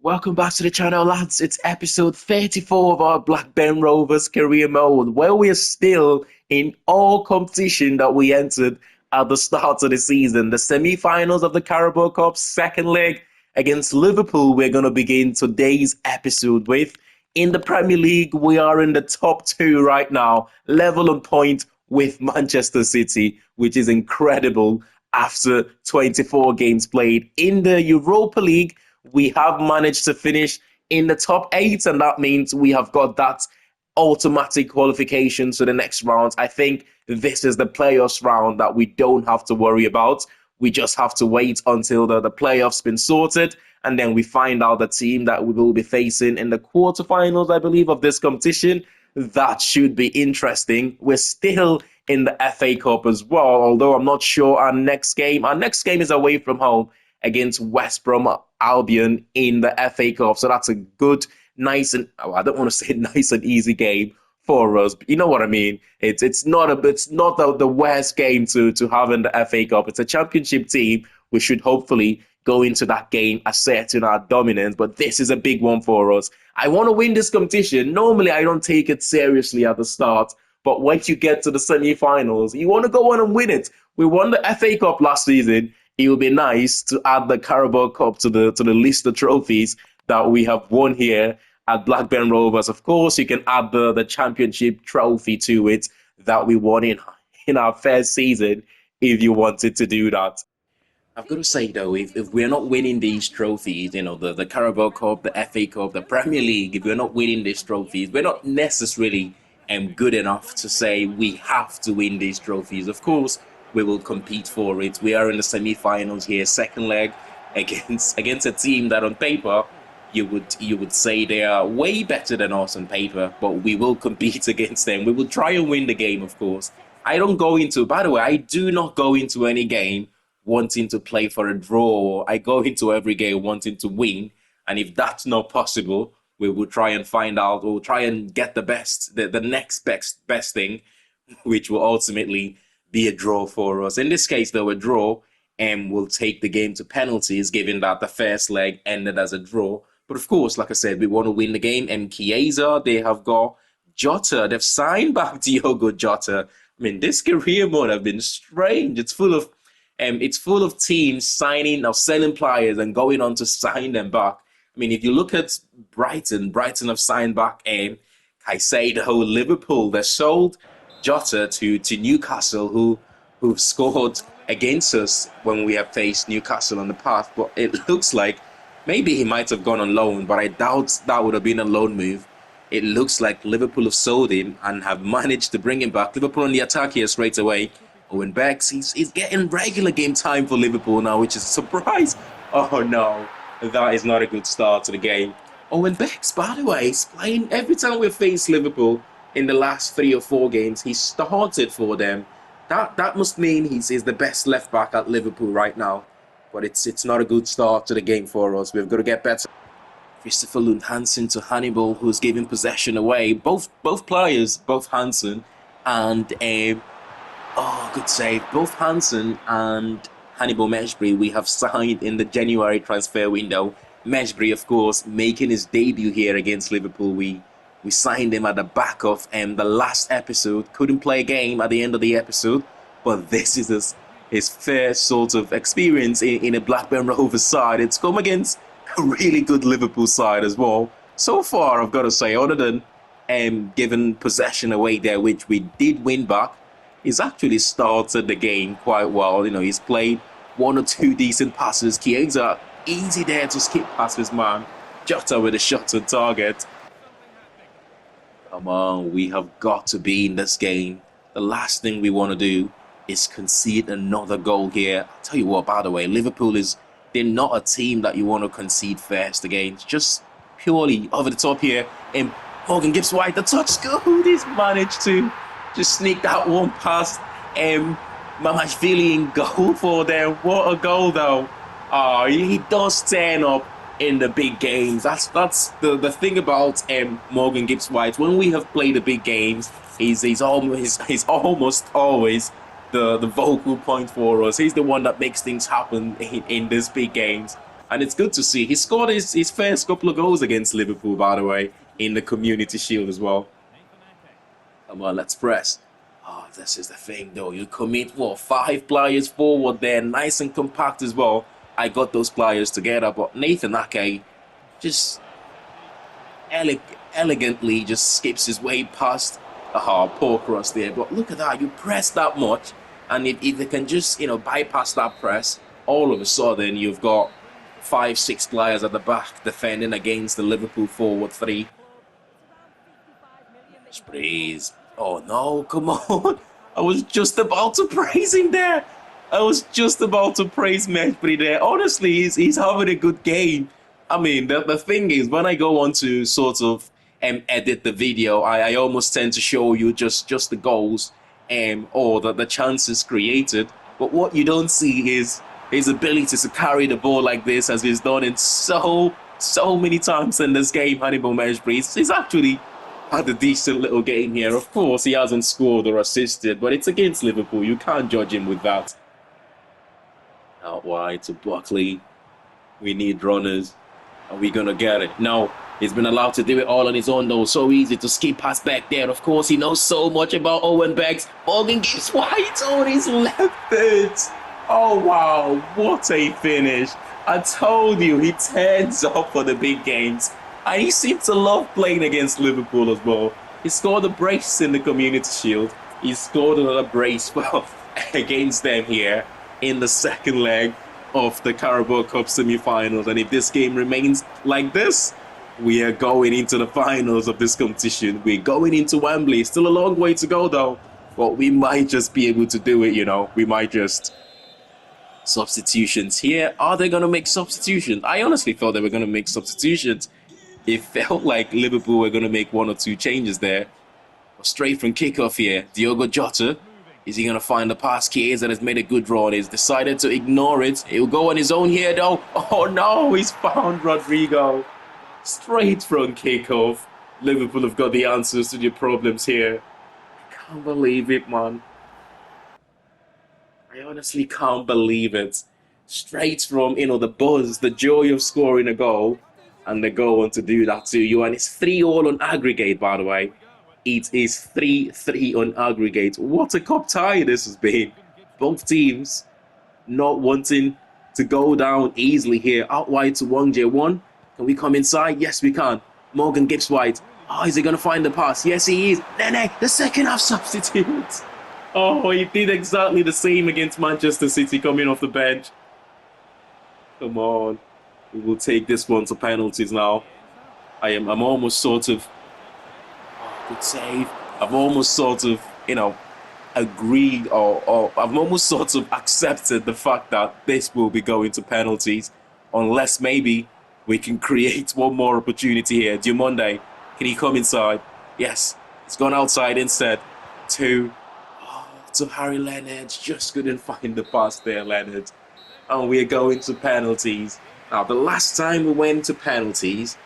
Welcome back to the channel, lads. It's episode 34 of our Blackburn Rovers career mode, where we are still in all competition that we entered at the start of the season. The semi-finals of the Carabao Cup, second leg against Liverpool, we're going to begin today's episode with. In the Premier League, we are in the top two right now, level on point with Manchester City, which is incredible after 24 games played. In the Europa League, we have managed to finish in the top eight, and that means we have got that automatic qualification to the next round. I think this is the playoffs round that we don't have to worry about. We just have to wait until the playoffs been sorted, and then we find out the team that we will be facing in the quarterfinals, I believe, of this competition. That should be interesting. We're still in the FA Cup as well, although I'm not sure our next game is away from home against West Brom Albion in the FA Cup. So that's a good, nice, and I don't want to say nice and easy game for us, but you know what I mean. It's not the worst game to have in the FA Cup. It's a championship team. We should hopefully go into that game asserting our dominance, but this is a big one for us. I want to win this competition. Normally, I don't take it seriously at the start, but once you get to the semi-finals, you want to go on and win it. We won the FA Cup last season. It would be nice to add the Carabao Cup to the list of trophies that we have won here at Blackburn Rovers. Of course, you can add the championship trophy to it that we won in our first season if you wanted to do that. I've got to say, though, if we're not winning these trophies, the Carabao Cup, the FA Cup, the Premier League, if we're not winning these trophies, we're not necessarily good enough to say we have to win these trophies. Of course, we will compete for it. We are in the semi-finals here, second leg against a team that on paper you would say they are way better than us on paper, but we will compete against them. We will try and win the game, of course. By the way, I do not go into any game wanting to play for a draw. I go into every game wanting to win, and if that's not possible, we will try and find out, we'll try and get the next best thing, which will ultimately be a draw for us. In this case, though, a draw, and we'll take the game to penalties, given that the first leg ended as a draw. But of course, like I said, we want to win the game. And Chiesa, they have got Jota. They've signed back Diogo Jota. I mean, this career mode have been strange. It's full of teams signing or selling players and going on to sign them back. I mean, if you look at Brighton have signed back Caicedo. Liverpool, they sold Jota to Newcastle, who've scored against us when we have faced Newcastle on the path. But it looks like maybe he might have gone on loan, but I doubt that would have been a loan move. It looks like Liverpool have sold him and have managed to bring him back. Liverpool on the attack here straight away. Owen Bex, he's getting regular game time for Liverpool now, which is a surprise. Oh no, that is not a good start to the game. Owen Bex, by the way, is playing every time we face Liverpool. In the last 3 or 4 games, he started for them. That must mean he's the best left back at Liverpool right now. But it's not a good start to the game for us. We've got to get better. Christopher Lund Hansen to Hannibal, who's giving possession away. Both players, both Hansen and good save. Both Hansen and Hannibal Mejbri we have signed in the January transfer window. Mejbri, of course, making his debut here against Liverpool. We signed him at the back of the last episode. Couldn't play a game at the end of the episode, but this is his first sort of experience in a Blackburn Rovers side. It's come against a really good Liverpool side as well. So far, I've got to say, other than giving possession away there, which we did win back, he's actually started the game quite well. He's played 1 or 2 decent passes. Chiesa, easy there to skip past his man. Jota with a shot on target. Come on, we have got to be in this game. The last thing we want to do is concede another goal here. I'll tell you what, by the way, Liverpool they're not a team that you want to concede first against. Just purely over the top here. And Morgan Gibbs-White, the touch good. He's managed to just sneak that one past Mamashvili in goal for them. What a goal, though. Oh, he does turn up in the big games. That's the thing about Morgan Gibbs-White. When we have played the big games, he's almost always the vocal point for us. He's the one that makes things happen in these big games. And it's good to see. He scored his first couple of goals against Liverpool, by the way, in the Community Shield as well. Come on, let's press. Oh, this is the thing, though. You commit, what, 5 players forward there, nice and compact as well. I got those players together, but Nathan Ake just elegantly just skips his way past. Poor cross there. But look at that. You press that much, and if they can just, bypass that press, all of a sudden you've got 5-6 players at the back defending against the Liverpool forward 3. Please. Oh no, come on. I was just about to praise him there. I was just about to praise Meshbury there. Honestly, he's having a good game. I mean, the thing is, when I go on to sort of edit the video, I almost tend to show you just the goals or the chances created. But what you don't see is his ability to carry the ball like this, as he's done in so many times in this game. Hannibal Meshbury, he's actually had a decent little game here. Of course, he hasn't scored or assisted, but it's against Liverpool. You can't judge him with that. Out wide to Buckley. We need runners. Are we going to get it? No. He's been allowed to do it all on his own, though. So easy to skip past back there. Of course, he knows so much about Owen Beggs. Morgan gives White on his left foot. Oh, wow. What a finish. I told you, he turns up for the big games. And he seems to love playing against Liverpool as well. He scored a brace in the Community Shield. He scored another brace against them here in the second leg of the Carabao Cup semi-finals. And if this game remains like this, we are going into the finals of this competition. We're going into Wembley. Still a long way to go, though. But we might just be able to do it, We might just... Substitutions here. Are they going to make substitutions? I honestly thought they were going to make substitutions. It felt like Liverpool were going to make 1 or 2 changes there. Straight from kickoff here. Diogo Jota. Is he going to find the pass? Chiesa has made a good run. He's decided to ignore it. He'll go on his own here, though. Oh, no. He's found Rodrigo. Straight from kickoff. Liverpool have got the answers to their problems here. I can't believe it, man. I honestly can't believe it. Straight from, the buzz, the joy of scoring a goal. And they go on to do that to you. And it's 3-3 on aggregate, by the way. It is 3-3 on aggregate. What a cup tie this has been. Both teams not wanting to go down easily here. Out wide to Wang Jae-won. Can we come inside? Yes, we can. Morgan Gibbs White. Oh, is he going to find the pass? Yes, he is. Nene, the second half substitute. Oh, he did exactly the same against Manchester City coming off the bench. Come on. We will take this one to penalties now. I'm almost sort of... good save. I've almost sort of, agreed or I've almost sort of accepted the fact that this will be going to penalties. Unless maybe we can create one more opportunity here. Diamonde, can he come inside? Yes. It's gone outside instead. To Harry Leonard. Just couldn't find the pass there, Leonard. And we're going to penalties. Now, the last time we went to penalties,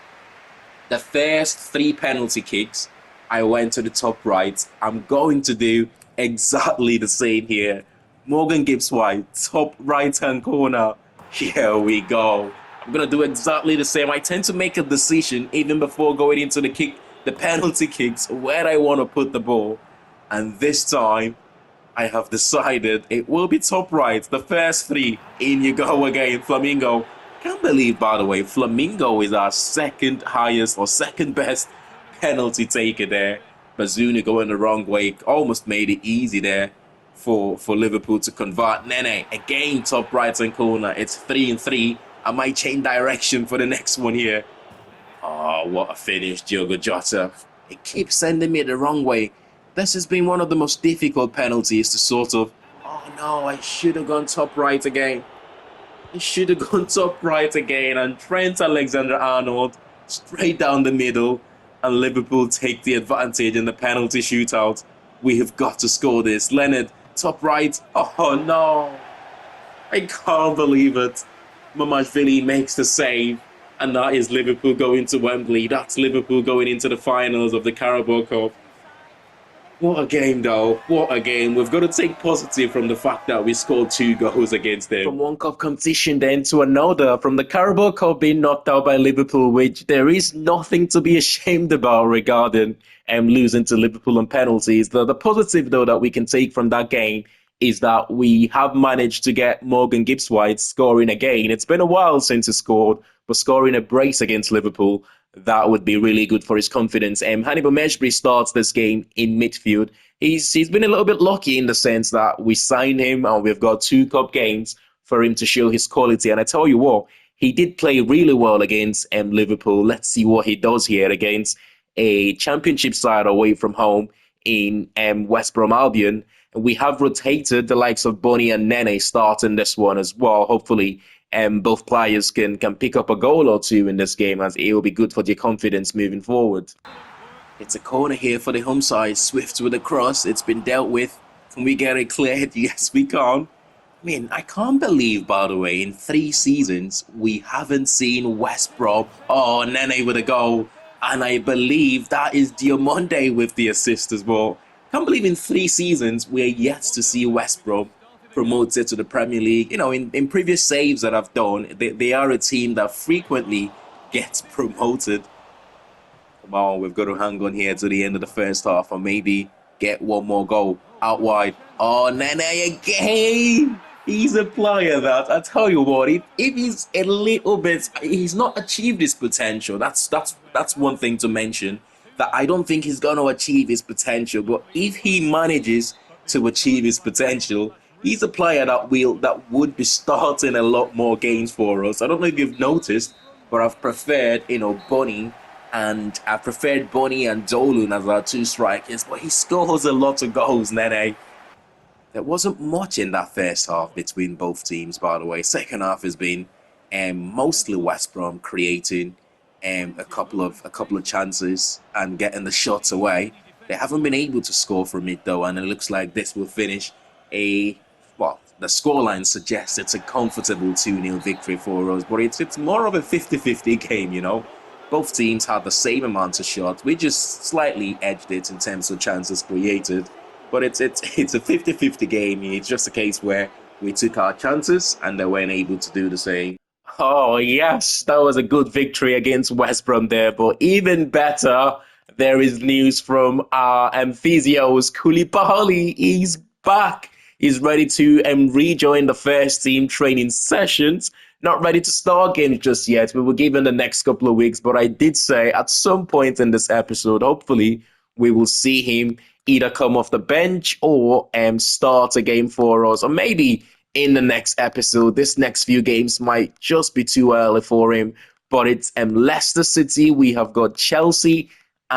the first 3 penalty kicks, I went to the top right. I'm going to do exactly the same here. Morgan Gibbs White, top right-hand corner. Here we go. I'm going to do exactly the same. I tend to make a decision even before going into the penalty kicks, where I want to put the ball. And this time, I have decided it will be top right. The first 3, in you go again, Flamingo. Can't believe, by the way, Flamingo is our second highest or second best penalty taker there. Bazunu going the wrong way. Almost made it easy there for Liverpool to convert. Nene, again, top right-hand corner. It's 3-3. I might change direction for the next one here. Oh, what a finish, Diogo Jota. It keeps sending me the wrong way. This has been one of the most difficult penalties to sort of... Oh, no, I should have gone top right again. He should have gone top right again. And Trent Alexander-Arnold straight down the middle. And Liverpool take the advantage in the penalty shootout. We have got to score this. Leonard, top right. Oh, no. I can't believe it. Mamashvili makes the save. And that is Liverpool going to Wembley. That's Liverpool going into the finals of the Carabao Cup. What a game, though. What a game. We've got to take positive from the fact that we scored 2 goals against them. From one cup competition then to another, from the Carabao Cup being knocked out by Liverpool, which there is nothing to be ashamed about regarding losing to Liverpool on penalties. The positive, though, that we can take from that game is that we have managed to get Morgan Gibbs-White scoring again. It's been a while since he scored, but scoring a brace against Liverpool, that would be really good for his confidence. Hannibal Mejbri starts this game in midfield. He's been a little bit lucky in the sense that we signed him and we've got 2 cup games for him to show his quality. And I tell you what, he did play really well against Liverpool. Let's see what he does here against a championship side away from home in West Brom Albion. We have rotated the likes of Bonnie and Nene starting this one as well. Hopefully, both players can pick up a goal or two in this game, as it will be good for their confidence moving forward. It's a corner here for the home side. Swift with a cross. It's been dealt with. Can we get it cleared? Yes, we can. I mean, I can't believe, by the way, in 3 seasons, we haven't seen West Brom. Oh, Nene with a goal. And I believe that is Diomande with the assist as well. Can't believe in 3 seasons, we're yet to see West Brom promoted to the Premier League. You know, in previous saves that I've done, they are a team that frequently gets promoted. Come on, we've got to hang on here to the end of the first half and maybe get one more goal out wide. Oh, Nene again! He's a player that, I tell you what, if he's a little bit, he's not achieved his potential. That's one thing to mention, that I don't think he's going to achieve his potential. But if he manages to achieve his potential, he's a player that would be starting a lot more games for us. I don't know if you've noticed, but I've preferred, Bonnie. And I preferred Bonnie and Dolun as our 2 strikers, but he scores a lot of goals, Nene. There wasn't much in that first half between both teams, by the way. Second half has been mostly West Brom creating a couple of chances and getting the shots away. They haven't been able to score from it though, and it looks like this will finish the scoreline suggests it's a comfortable 2-0 victory for us, but it's more of a 50-50 game, you know. Both teams had the same amount of shots. We just slightly edged it in terms of chances created. But it's a 50-50 game. It's just a case where we took our chances and they weren't able to do the same. Oh, yes, that was a good victory against West Brom there. But even better, there is news from our physios. Koulibaly is back. He's ready to rejoin the first team training sessions. Not ready to start games just yet. We will give him the next couple of weeks. But I did say at some point in this episode, hopefully, we will see him either come off the bench or start a game for us. Or maybe in the next episode, this next few games might just be too early for him. But it's Leicester City. We have got Chelsea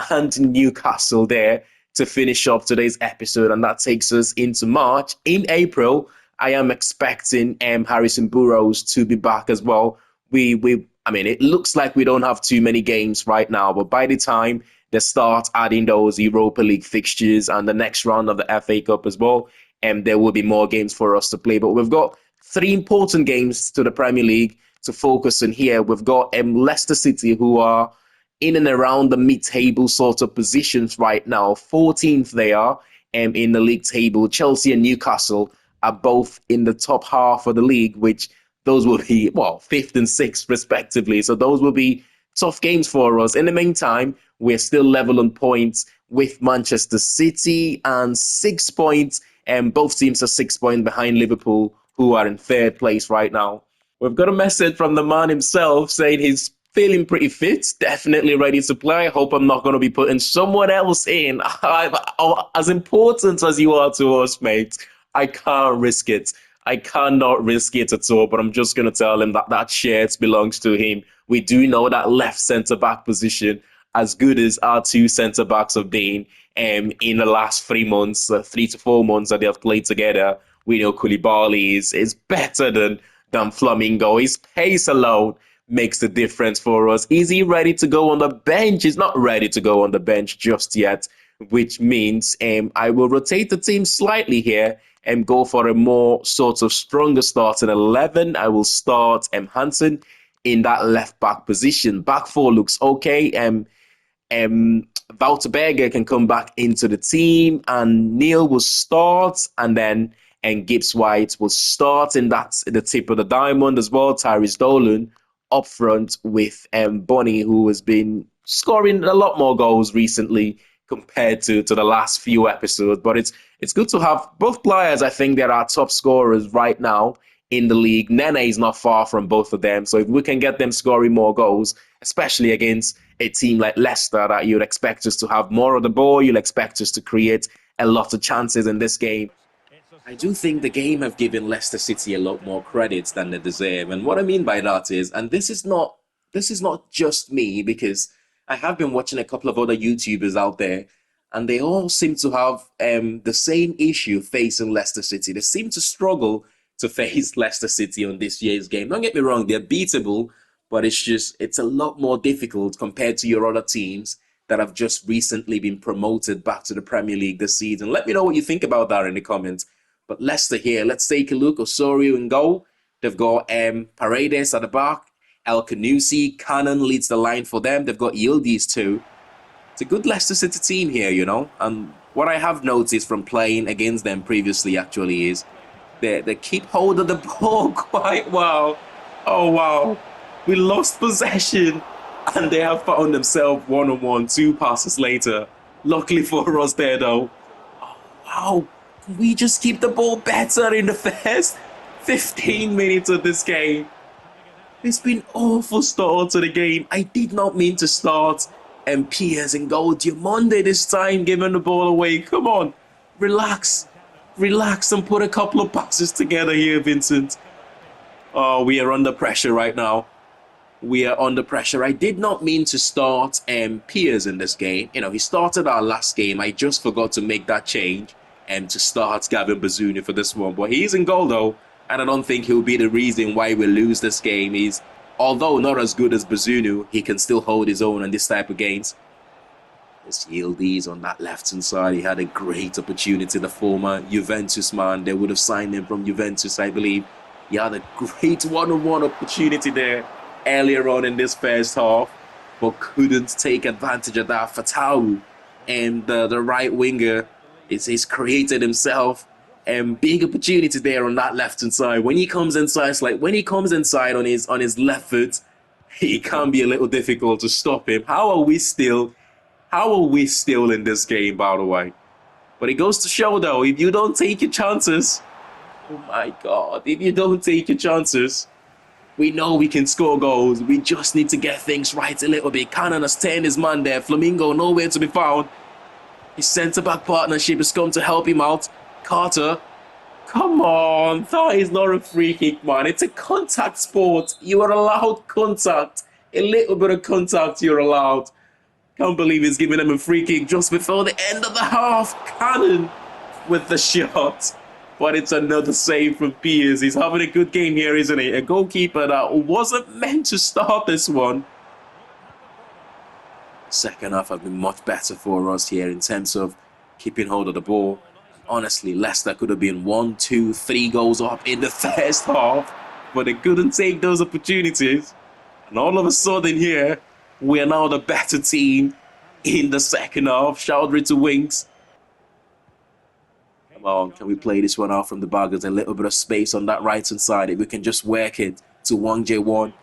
and Newcastle there to finish up today's episode. And that takes us into March. In April, I am expecting Harrison Burrows to be back as well. I mean, it looks like we don't have too many games right now, but by the time they start adding those Europa League fixtures and the next round of the FA Cup as well, there will be more games for us to play. But we've got 3 important games to the Premier League to focus on here. We've got Leicester City, who are in and around the mid-table sort of positions right now. 14th they are in the league table. Chelsea and Newcastle are both in the top half of the league, which those will be, 5th and 6th respectively. So those will be tough games for us. In the meantime, we're still level on points with Manchester City and 6 points. And both teams are 6 points behind Liverpool, who are in 3rd place right now. We've got a message from the man himself saying he's feeling pretty fit, definitely ready to play. I hope I'm not going to be putting someone else in. As important as you are to us, mate, I can't risk it. I cannot risk it at all, but I'm just going to tell him that shirt belongs to him. We do know that left centre-back position, as good as our 2 centre-backs have been in the last 3 months, 3 to 4 months that they have played together. We know Koulibaly is better than Flamingo. His pace alone makes the difference for us. Is he ready to go on the bench? He's not ready to go on the bench just yet, which means I will rotate the team slightly here and go for a more sort of stronger starting 11. I will start Hansen in that left back position. Back 4 looks okay. Wouterberger can come back into the team, and Neil will start, and then and Gibbs White will start in the tip of the diamond as well. Tyrese Dolan up front with Bonnie, who has been scoring a lot more goals recently compared to the last few episodes. But it's good to have both players. I think they're our top scorers right now in the league. Nene is not far from both of them. So if we can get them scoring more goals, especially against a team like Leicester, that you'd expect us to have more of the ball, you'll expect us to create a lot of chances in this game. I do think the game have given Leicester City a lot more credits than they deserve. And what I mean by that is, and this is not just me, because I have been watching a couple of other YouTubers out there, and they all seem to have the same issue facing Leicester City. They seem to struggle to face Leicester City on this year's game. Don't get me wrong, they're beatable, but it's a lot more difficult compared to your other teams that have just recently been promoted back to the Premier League this season. Let me know what you think about that in the comments. But Leicester here, let's take a look. Osorio in goal. They've got Paredes at the back. El Kanusi, Cannon leads the line for them. They've got Yildiz too. It's a good Leicester City team here, you know. And what I have noticed from playing against them previously actually is they keep hold of the ball quite well. Oh, wow. We lost possession, and they have found themselves one-on-one 2 passes later. Luckily for us there, though. Oh, wow. Can we just keep the ball better in the first 15 minutes of this game? It's been awful start to the game. I did not mean to start Piers in goal. Diamonde this time giving the ball away. Come on, relax. Relax and put a couple of passes together here, Vincent. Oh, we are under pressure right now. We are under pressure. I did not mean to start Piers in this game. You know, he started our last game. I just forgot to make that change and to start Gavin Bazunu for this one. But he's in goal, though, and I don't think he'll be the reason why we lose this game. He's, although not as good as Bazunu, he can still hold his own on this type of games. Let's yield these on that left-hand side. He had a great opportunity, the former Juventus man. They would have signed him from Juventus, I believe. He had a great one-on-one opportunity there earlier on in this first half, but couldn't take advantage of that. Fatau, and the right winger, he's created himself big opportunity there on that left-hand side. When he comes inside, it's like when he comes inside on his left foot, it can be a little difficult to stop him. How are we still in this game, by the way? But it goes to show, though, if you don't take your chances, oh my God, if you don't take your chances, we know we can score goals. We just need to get things right a little bit. Cannon has turned his man there. Flamingo nowhere to be found. His centre-back partnership has come to help him out. Carter, come on. That is not a free kick, man. It's a contact sport. You are allowed contact. A little bit of contact you're allowed. Can't believe he's giving him a free kick just before the end of the half. Cannon with the shot. But it's another save from Piers. He's having a good game here, isn't he? A goalkeeper that wasn't meant to start this one. Second half have been much better for us here in terms of keeping hold of the ball. Honestly, Leicester could have been 1, 2, 3 goals up in the first half, but they couldn't take those opportunities. And all of a sudden here, we are now the better team in the second half. Chowdhury to Winks. Come on, can we play this one out from the back? There's a little bit of space on that right-hand side. If we can just work it to Wang Jae-won.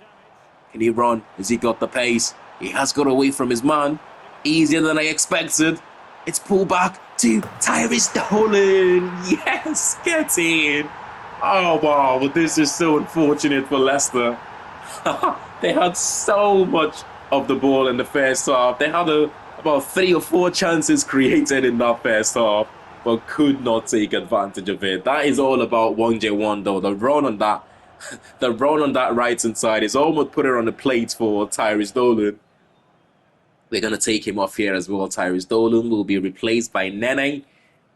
Can he run? Has he got the pace? He has got away from his man. Easier than I expected. It's pulled back to Tyrese Dolan. Yes, get in. Oh, wow, but this is so unfortunate for Leicester. They had so much of the ball in the first half. They had about 3 or 4 chances created in that first half, but could not take advantage of it. That is all about Wang Jae-won, though. The run on that right-hand side is almost put it on the plate for Tyrese Dolan. We're going to take him off here as well. Tyrese Dolan will be replaced by Nene,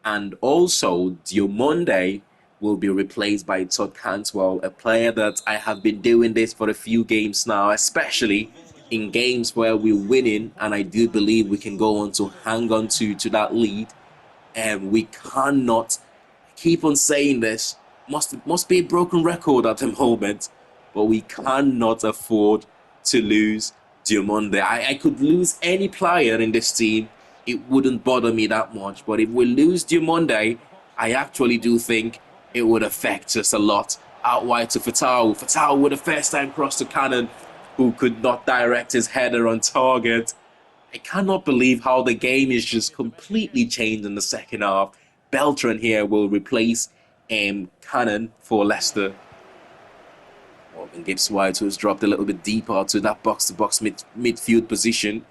and also Diamonde will be replaced by Todd Cantwell, a player that I have been doing this for a few games now, especially in games where we're winning, and I do believe we can go on to hang on to that lead. And we cannot keep on saying this. Must be a broken record at the moment, but we cannot afford to lose Diamonde. I could lose any player in this team. It wouldn't bother me that much. But if we lose Diamonde, I actually do think it would affect us a lot. Out wide to Fatau. Fatau with a first time cross to Cannon, who could not direct his header on target. I cannot believe how the game is just completely changed in the second half. Beltran here will replace Cannon for Leicester. Morgan Gibbs White, who's dropped a little bit deeper to that box-to-box midfield position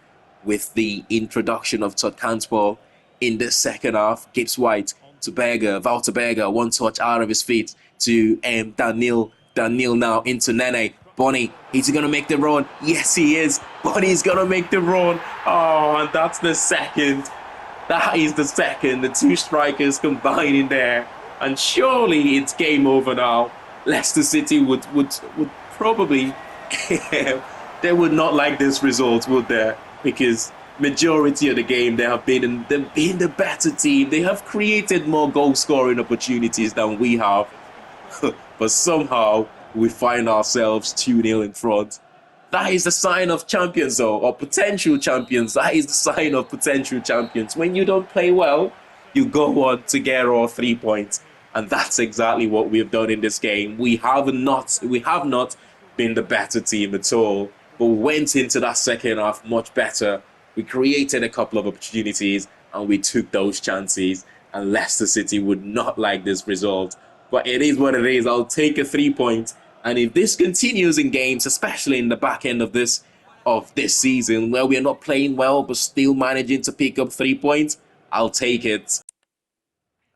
with the introduction of Todd Cantwell in the second half. Gibbs White to Berger, Walter Berger, one touch out of his feet to Daniel. Daniel now into Nene. Bonnie, is he going to make the run? Yes, he is. Bonnie's going to make the run. Oh, and that's the second. That is the second. The two strikers combining there. And surely it's game over now. Leicester City would probably they would not like this result, would they? Because majority of the game they have been the better team. They have created more goal scoring opportunities than we have. But somehow we find ourselves 2-0 in front. That is the sign of champions, though, or potential champions. That is the sign of potential champions. When you don't play well, you go on to get all 3 points. And that's exactly what we have done in this game. We have not been the better team at all. But we went into that second half much better. We created a couple of opportunities and we took those chances. And Leicester City would not like this result. But it is what it is. I'll take a 3 point. And if this continues in games, especially in the back end of this season, where we're not playing well but still managing to pick up 3 points, I'll take it.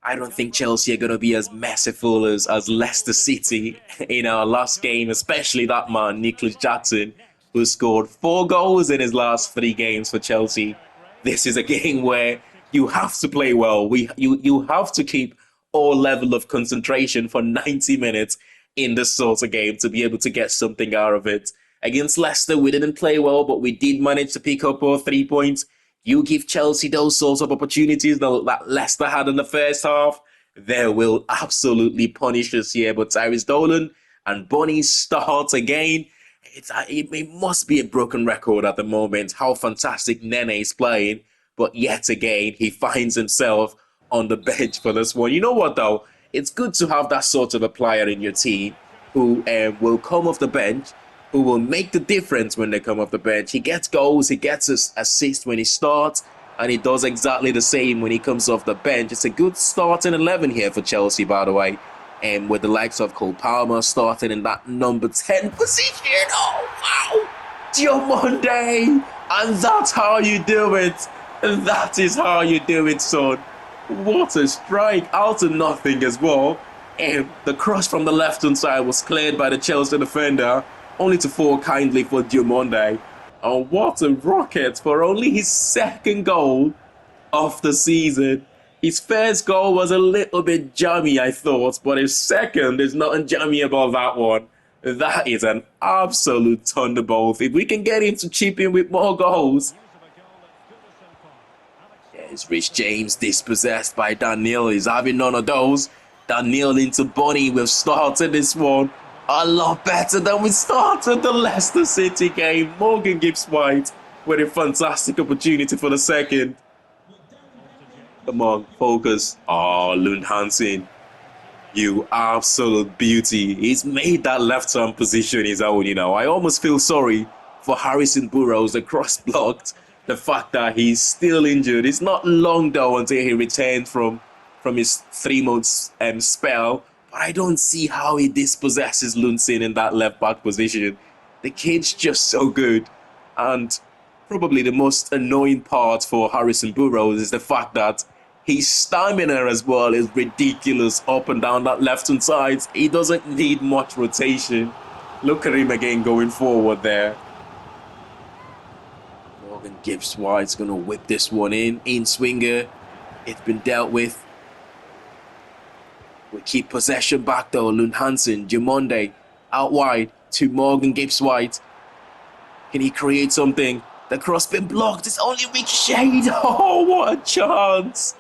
I don't think Chelsea are going to be as merciful as Leicester City in our last game, especially that man, Nicholas Jackson, who scored 4 goals in his last 3 games for Chelsea. This is a game where you have to play well. You have to keep all level of concentration for 90 minutes in this sort of game to be able to get something out of it. Against Leicester, we didn't play well, but we did manage to pick up all 3 points. You give Chelsea those sorts of opportunities that Leicester had in the first half, they will absolutely punish us here. But Tyrese Dolan and Bonnie start again. It must be a broken record at the moment, how fantastic Nene is playing. But yet again, he finds himself on the bench for this one. You know what, though? It's good to have that sort of a player in your team who will come off the bench, who will make the difference when they come off the bench. He gets goals, he gets assists when he starts, and he does exactly the same when he comes off the bench. It's a good starting 11 here for Chelsea, by the way, and with the likes of Cole Palmer starting in that number 10 position. Oh, wow! Diamonde! And that's how you do it. And that is how you do it, son. What a strike out of nothing as well. And the cross from the left-hand side was cleared by the Chelsea defender, only to fall kindly for Diamonde. And what a rocket for only his second goal of the season. His first goal was a little bit jammy, I thought, but his second, there's nothing jammy about that one. That is an absolute thunderbolt. If we can get him to chip in with more goals. It's Rich James dispossessed by Daniel. He's having none of those. Daniel into Bonnie. We've started this one a lot better than we started the Leicester City game. Morgan Gibbs White with a fantastic opportunity for the second. Come on, focus. Oh, Lund Hansen. You absolute beauty. He's made that left-hand position his own, you know. I almost feel sorry for Harrison Burrows, the cross blocked. The fact that he's still injured. It's not long though until he returns from his 3 months spell. But I don't see how he dispossesses Lundsen in that left back position. The kid's just so good. And probably the most annoying part for Harrison Burrows is the fact that his stamina as well is ridiculous up and down that left hand side. He doesn't need much rotation. Look at him again going forward there. Morgan Gibbs White's going to whip this one in swinger. It's been dealt with. We keep possession back though. Lund Hansen, Diamonde out wide to Morgan Gibbs White. Can he create something? The cross been blocked. It's only ricocheted. Oh, what a chance.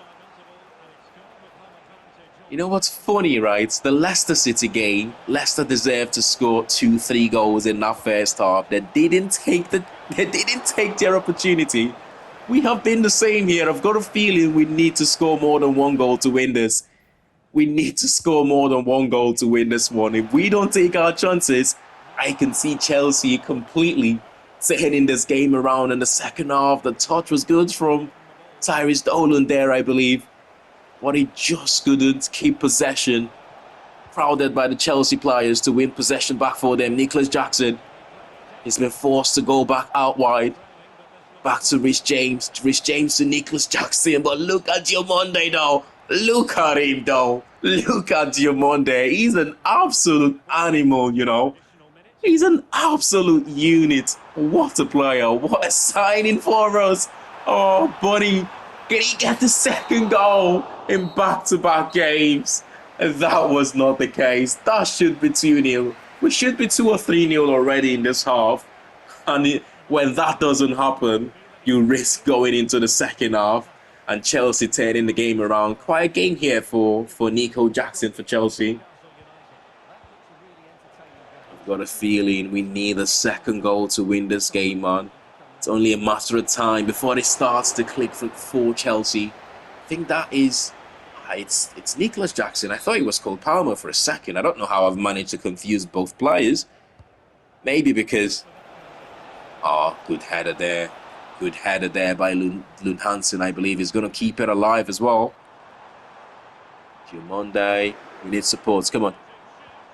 You know what's funny, right? The Leicester City game, Leicester deserved to score 2-3 goals in that first half. They didn't take the They didn't take their opportunity. We have been the same here. I've got a feeling we need to score more than one goal to win this. We need to score more than one goal to win this one. If we don't take our chances, I can see Chelsea completely turning this game around in the second half. The touch was good from Tyrese Dolan there, I believe, but he just couldn't keep possession. Crowded by the Chelsea players to win possession back for them. Nicholas Jackson, he's been forced to go back out wide. Back to Rich James to Nicholas Jackson. But look at Diomande though. Look at him though. Look at Diomande. He's an absolute animal, you know. He's an absolute unit. What a player. What a signing for us. Oh, buddy. Can he get the second goal in back-to-back games? That was not the case. That should be 2-0. We should be 2 or 3-0 already in this half. And when that doesn't happen, you risk going into the second half and Chelsea turning the game around. Quite a game here for Nico Jackson for Chelsea. I've got a feeling we need a second goal to win this game, man. It's only a matter of time before it starts to click for Chelsea. I think that is... It's Nicholas Jackson. I thought it was Cole Palmer for a second. I don't know how I've managed to confuse both players. Maybe because... Oh, good header there. Good header there by Lund Hansen, I believe. He's going to keep it alive as well. Diomande. We need supports. Come on.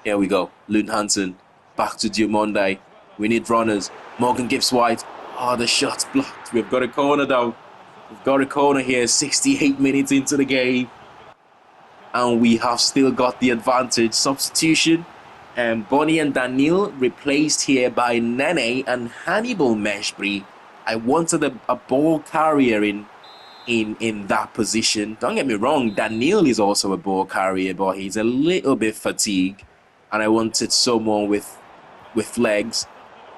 Here we go. Lund Hansen. Back to Diomande. We need runners. Morgan Gibbs-White. Oh, the shot's blocked. We've got a corner though. We've got a corner here. 68 minutes into the game. And we have still got the advantage. Substitution. Bonnie and Daniel replaced here by Nene and Hannibal Meshbury. I wanted a ball carrier in that position. Don't get me wrong, Daniel is also a ball carrier, but he's a little bit fatigued. And I wanted someone with legs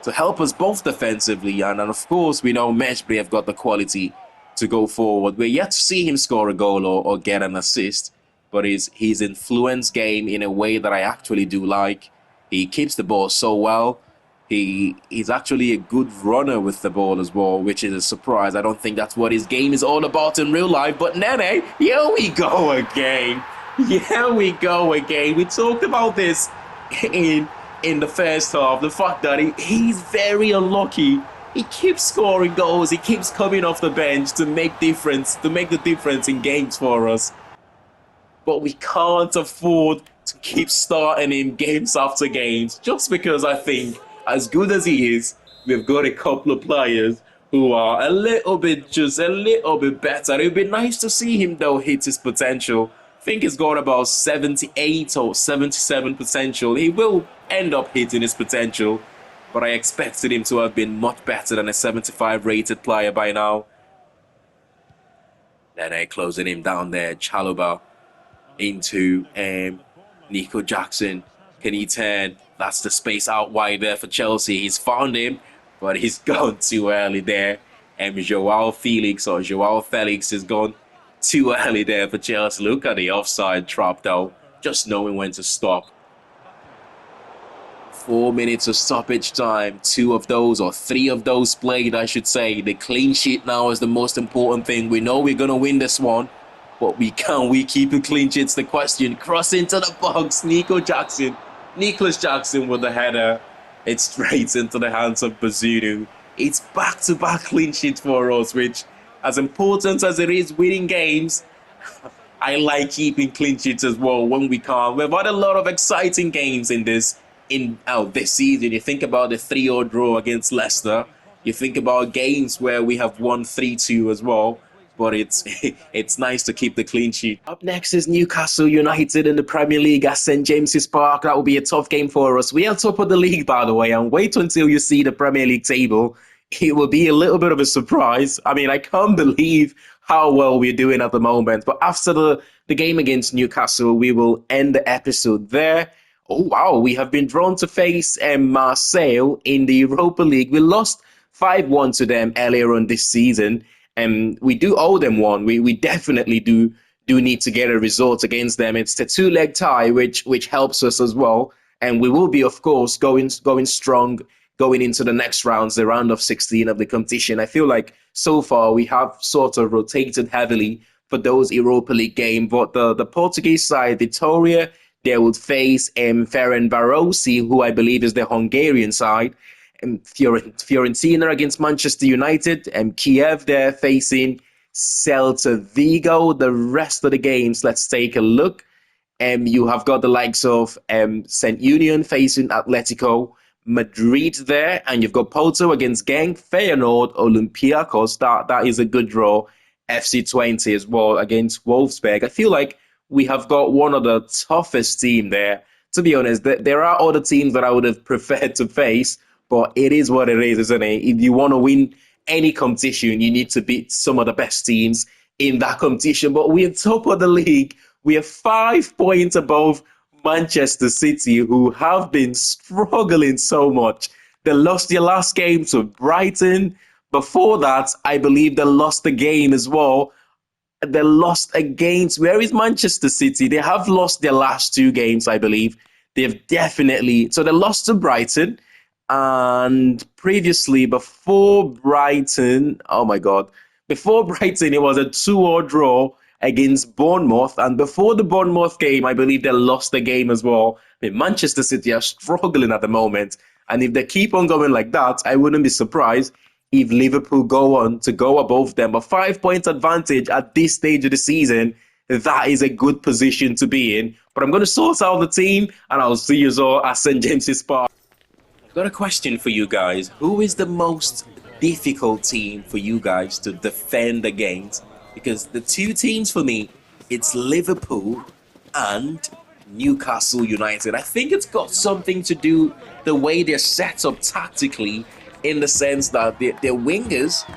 to help us both defensively. And of course, we know Meshbury have got the quality to go forward. We're yet to see him score a goal or get an assist. But he's influenced game in a way that I actually do like. He keeps the ball so well. He's actually a good runner with the ball as well, which is a surprise. I don't think that's what his game is all about in real life. But Nene, here we go again. Here we go again. We talked about this in the first half. The fact that he's very unlucky. He keeps scoring goals. He keeps coming off the bench to make the difference in games for us. But we can't afford to keep starting him games after games, just because I think, as good as he is, we've got a couple of players who are a little bit better. It would be nice to see him, though, hit his potential. I think he's got about 78 or 77 potential. He will end up hitting his potential, but I expected him to have been much better than a 75 rated player by now. Then they're closing him down there, Chalobah. Into Nico Jackson. Can he turn? That's the space out wide there for Chelsea. He's found him, but he's gone too early there. Joao Felix has gone too early there for Chelsea. Look at the offside trap though. Just knowing when to stop. 4 minutes of stoppage time. 3 of those played, I should say. The clean sheet now is the most important thing. We know we're going to win this one. But can we keep a clean sheet? It's the question. Cross into the box. Nicholas Jackson with the header. It's straight into the hands of Bazunu. It's back-to-back clean sheets for us, which, as important as it is winning games, I like keeping clean sheets as well when we can. We've had a lot of exciting games in this season. You think about the 3-0 draw against Leicester. You think about games where we have won 3-2 as well. But it's nice to keep the clean sheet. Up next is Newcastle United in the Premier League at St James's Park. That will be a tough game for us. We are top of the league, by the way, and wait until you see the Premier League table. It will be a little bit of a surprise. I mean, I can't believe how well we're doing at the moment. But after the game against Newcastle, we will end the episode there. Oh, wow. We have been drawn to face Marseille in the Europa League. We lost 5-1 to them earlier on this season. And we do owe them one. We definitely do need to get a result against them. It's the 2-leg tie, which helps us as well. And we will be, of course, going strong going into the next rounds, the round of 16 of the competition. I feel like so far we have sort of rotated heavily for those Europa League games. But the Portuguese side, Vitória, they would face Ferencvárosi, who I believe is the Hungarian side. Fiorentina against Manchester United, and Kiev, they're facing Celta Vigo. The rest of the games, let's take a look. You have got the likes of St. Union facing Atletico Madrid there, and you've got Porto against Genk, Feyenoord, Olympiacos. That is a good draw. FC20 as well against Wolfsburg. I feel like we have got one of the toughest team there. To be honest, there are other teams that I would have preferred to face, but it is what it is, isn't it? If you want to win any competition, you need to beat some of the best teams in that competition. But we're top of the league. We are 5 points above Manchester City, who have been struggling so much. They lost their last game to Brighton. Before that, I believe they lost the game as well. They lost against, where is Manchester City? They have lost their last 2 games, I believe. They've definitely, so they lost to Brighton. And previously, before Brighton, oh my God, before Brighton, it was a 2-2 draw against Bournemouth. And before the Bournemouth game, I believe they lost the game as well. I mean, Manchester City are struggling at the moment. And if they keep on going like that, I wouldn't be surprised if Liverpool go on to go above them. But 5 points advantage at this stage of the season, that is a good position to be in. But I'm going to sort out the team, and I'll see you all at St. James's Park. I've got a question for you guys. Who is the most difficult team for you guys to defend against? Because the 2 teams for me, it's Liverpool and Newcastle United. I think it's got something to do the way they're set up tactically, in the sense that their wingers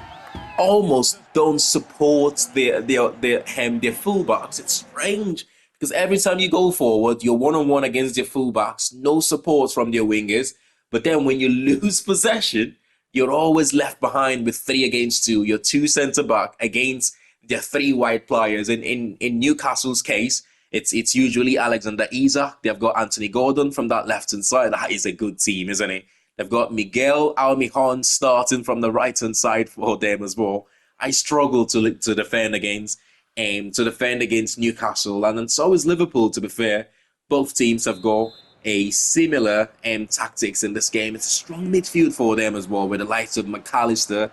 almost don't support their fullbacks. It's strange because every time you go forward, you're one-on-one against your fullbacks, no support from their wingers. But then when you lose possession, you're always left behind with 3 against 2. You're 2 centre-back against their 3 wide players. In Newcastle's case, it's usually Alexander Isak. They've got Anthony Gordon from that left-hand side. That is a good team, isn't it? They've got Miguel Almiron starting from the right-hand side for them as well. I struggle to defend against Newcastle, and so is Liverpool, to be fair. Both teams have got a similar tactics in this game. It's a strong midfield for them as well, with the likes of McAllister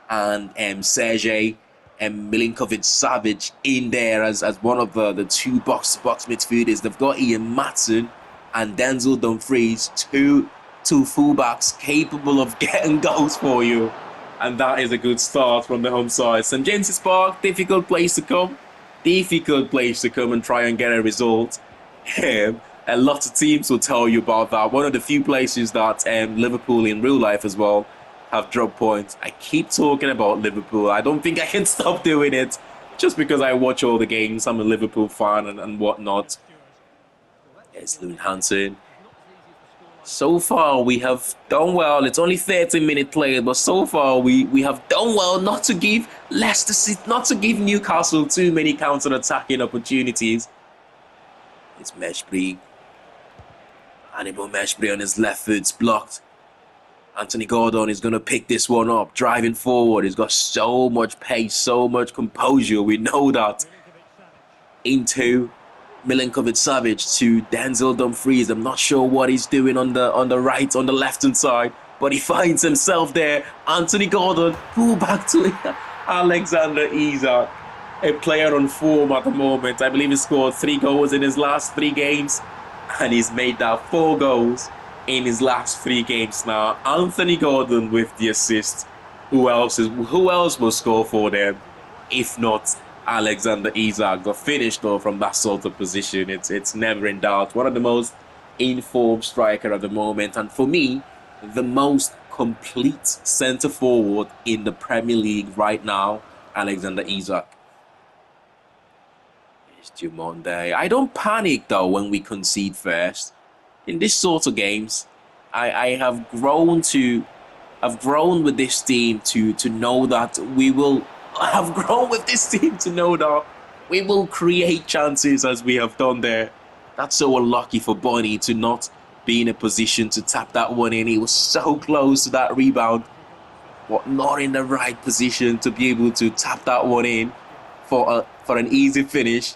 and Sergei and Milinkovic-Savic in there as one of the 2 box-to-box midfielders. They've got Ian Matson and Denzel Dumfries, two fullbacks capable of getting goals for you. And that is a good start from the home side. St. James's Park, difficult place to come. Difficult place to come and try and get a result. A lot of teams will tell you about that. One of the few places that Liverpool in real life as well have dropped points. I keep talking about Liverpool. I don't think I can stop doing it just because I watch all the games. I'm a Liverpool fan and whatnot. It's Loon Hansen. So far, we have done well. It's only 13-minute play, but so far we have done well not to give Newcastle too many counter-attacking opportunities. It's Meshbury. Hannibal Meshbury on his left foot's blocked. Anthony Gordon is going to pick this one up, driving forward. He's got so much pace, so much composure. We know that. Into Milinkovic-Savic to Denzel Dumfries. I'm not sure what he's doing on the left-hand side, but he finds himself there. Anthony Gordon, pull back to Alexander Isak, a player on form at the moment. I believe he scored 3 goals in his last 3 games, and he's made that 4 goals in his last 3 games now. Anthony Gordon with the assist. Who else will score for them if not Alexander Isak? Got finished though from that sort of position. It's never in doubt. One of the most informed striker at the moment, and for me, the most complete centre forward in the Premier League right now, Alexander Isak. It's Jumonde. I don't panic though when we concede first. In this sort of games, I have grown with this team to know that we will. I have grown with this team to know that we will create chances as we have done there. That's so unlucky for Bonnie to not be in a position to tap that one in. He was so close to that rebound, but not in the right position to be able to tap that one in for an easy finish.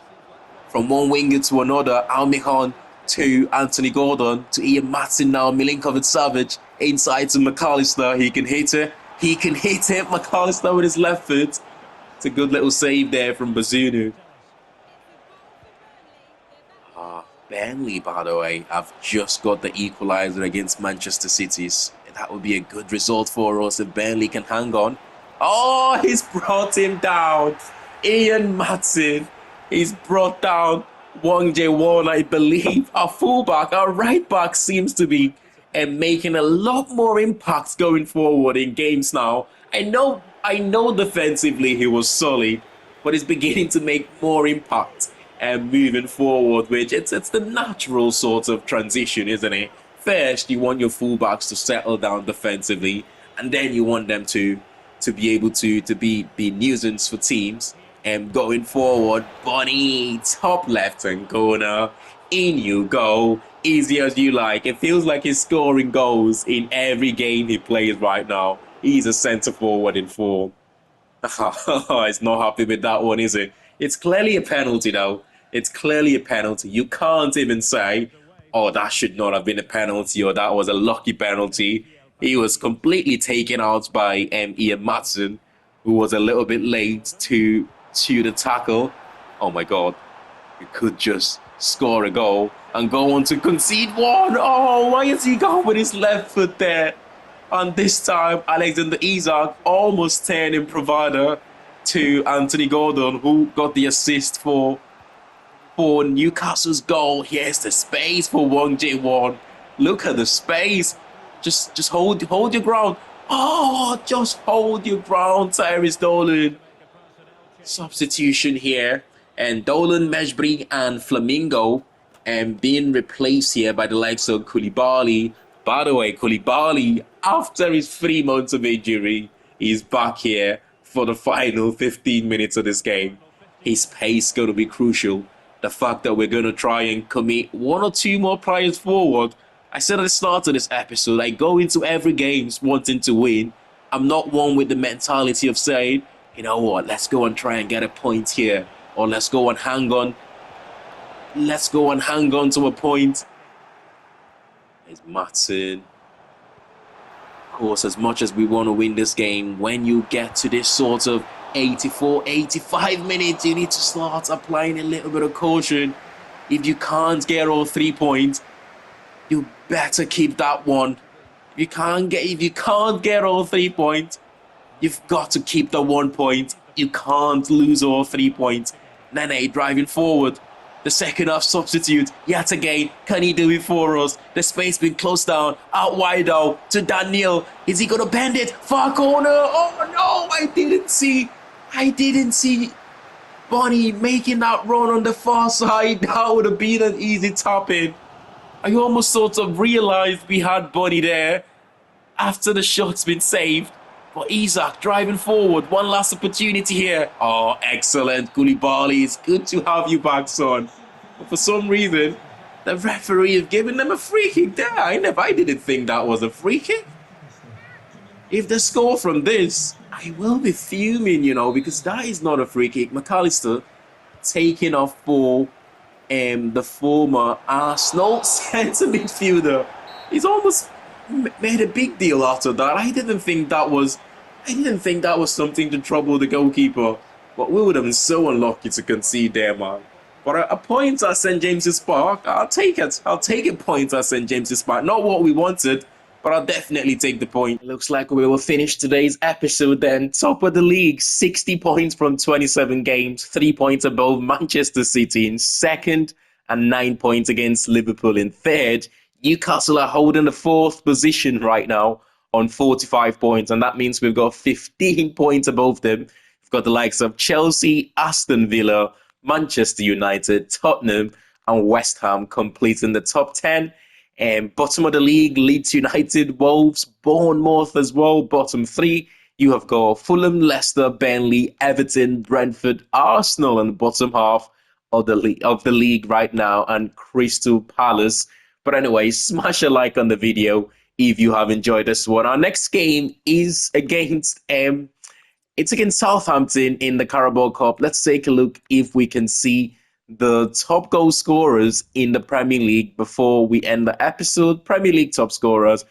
From one winger to another, Almihon to Anthony Gordon to Ian Matson now, Milinkovic-Savic inside to McAllister. He can hit it. He can hit it. McAllister with his left foot. It's a good little save there from Bazunu. Burnley, by the way, have just got the equaliser against Manchester City. That would be a good result for us if Burnley can hang on. Oh, he's brought him down. Ian Matson. He's brought down Wang Jae-won, I believe. Our fullback, our right back seems to be making a lot more impact going forward in games now. I know defensively he was solid, but he's beginning to make more impact and moving forward, which it's the natural sort of transition, isn't it? First, you want your fullbacks to settle down defensively, and then you want them to be able to be nuisance for teams. And going forward, Bonnie, top left-hand corner, in you go, easy as you like. It feels like he's scoring goals in every game he plays right now. He's a centre forward in form. He's not happy with that one, is it? It's clearly a penalty, though. It's clearly a penalty. You can't even say, oh, that should not have been a penalty or that was a lucky penalty. He was completely taken out by Ian Matson, who was a little bit late to the tackle. Oh, my God. We could just score a goal and go on to concede one. Oh, why is he going with his left foot there? And this time, Alexander Isak almost turned in provider to Anthony Gordon, who got the assist for Newcastle's goal. Here's the space for Wang Jae-won. Look at the space. Just hold your ground. Oh, just hold your ground, Tyrese Dolan. Substitution here. And Dolan, Mejbri, and Flamingo being replaced here by the likes of Koulibaly. By the way, Koulibaly, after his 3 months of injury, he's back here for the final 15 minutes of this game. His pace is going to be crucial. The fact that we're going to try and commit one or two more players forward. I said at the start of this episode, I go into every game wanting to win. I'm not one with the mentality of saying, you know what, let's go and try and get a point here. Or let's go and hang on. Let's go and hang on to a point. There's Matson. Of course, as much as we want to win this game, when you get to this sort of 84, 85 minutes, you need to start applying a little bit of caution. If you can't get all 3 points, you better keep that one. If you can't get all 3 points, you've got to keep the 1 point. You can't lose all 3 points. Nene driving forward. The second half substitute, yet again, can he do it for us? The space being closed down, out wide out to Daniel. Is he going to bend it? Far corner. Oh no, I didn't see Bonnie making that run on the far side. That would have been an easy tap-in. I almost sort of realized we had Bonnie there after the shot's been saved. But Isak driving forward, one last opportunity here. Oh, excellent, Koulibaly. It's good to have you back, son. But for some reason, the referee has given them a free kick there. I didn't think that was a free kick. If they score from this, I will be fuming, because that is not a free kick. McAllister taking off for the former Arsenal centre midfielder. He's almost made a big deal out of that. I didn't think that was something to trouble the goalkeeper. But we would have been so unlucky to concede there, man. But a point at St. James's Park, I'll take it. I'll take a point at St. James's Park. Not what we wanted, but I'll definitely take the point. Looks like we will finish today's episode then. Top of the league, 60 points from 27 games, 3 points above Manchester City in second, and 9 points against Liverpool in third. Newcastle are holding the fourth position right now on 45 points, and that means we've got 15 points above them. We've got the likes of Chelsea, Aston Villa, Manchester United, Tottenham, and West Ham completing the top 10. And bottom of the league, Leeds United, Wolves, Bournemouth as well. Bottom 3, you have got Fulham, Leicester, Burnley, Everton, Brentford, Arsenal in the bottom half of the league right now, and Crystal Palace But anyway, smash a like on the video if you have enjoyed this one. Our next game is against it's against Southampton in the Carabao Cup. Let's take a look if we can see the top goal scorers in the Premier League before we end the episode. Premier League top scorers.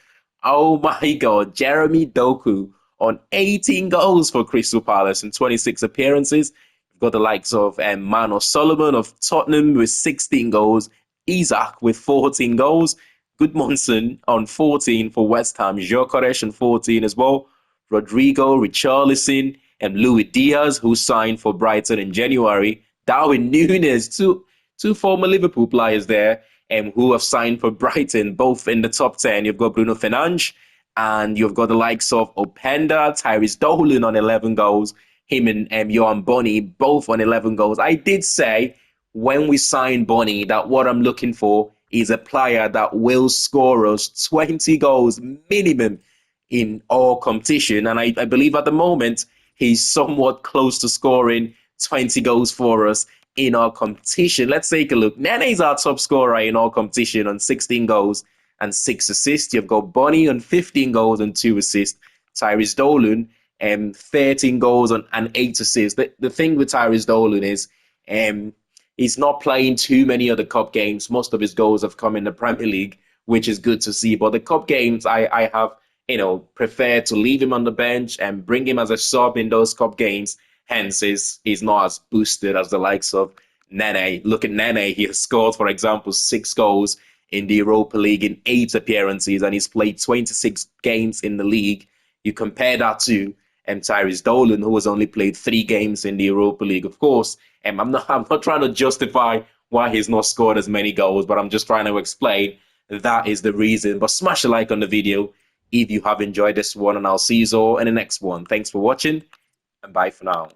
Oh my God, Jeremy Doku on 18 goals for Crystal Palace in 26 appearances. You've got the likes of Mano Solomon of Tottenham with 16 goals, Isaac with 14 goals, Goodmanson on 14 for West Ham, Gyökeres on 14 as well, Rodrigo, Richarlison, and Louis Diaz, who signed for Brighton in January, Darwin Núñez, two former Liverpool players there, who have signed for Brighton, both in the top 10. You've got Bruno Fernandes, and you've got the likes of Openda, Tyrese Dolan on 11 goals, him and Johan Bonny, both on 11 goals. I did say when we signed Bonny that what I'm looking for is a player that will score us 20 goals minimum in all competition. And I believe at the moment, he's somewhat close to scoring 20 goals for us in our competition. Let's take a look. Nene is our top scorer in all competition on 16 goals and 6 assists. You've got Bonny on 15 goals and 2 assists. Tyrese Dolan, 13 goals and 8 assists. The thing with Tyrese Dolan is he's not playing too many of the cup games. Most of his goals have come in the Premier League, which is good to see. But the cup games, I have prefer to leave him on the bench and bring him as a sub in those cup games. Hence, he's not as boosted as the likes of Nene. Look at Nene. He has scored, for example, 6 goals in the Europa League in 8 appearances, and he's played 26 games in the league. You compare that to Tyrese Dolan, who has only played 3 games in the Europa League. Of course, I'm not trying to justify why he's not scored as many goals, but I'm just trying to explain that is the reason. But smash a like on the video if you have enjoyed this one, and I'll see you all in the next one. Thanks for watching, and bye for now.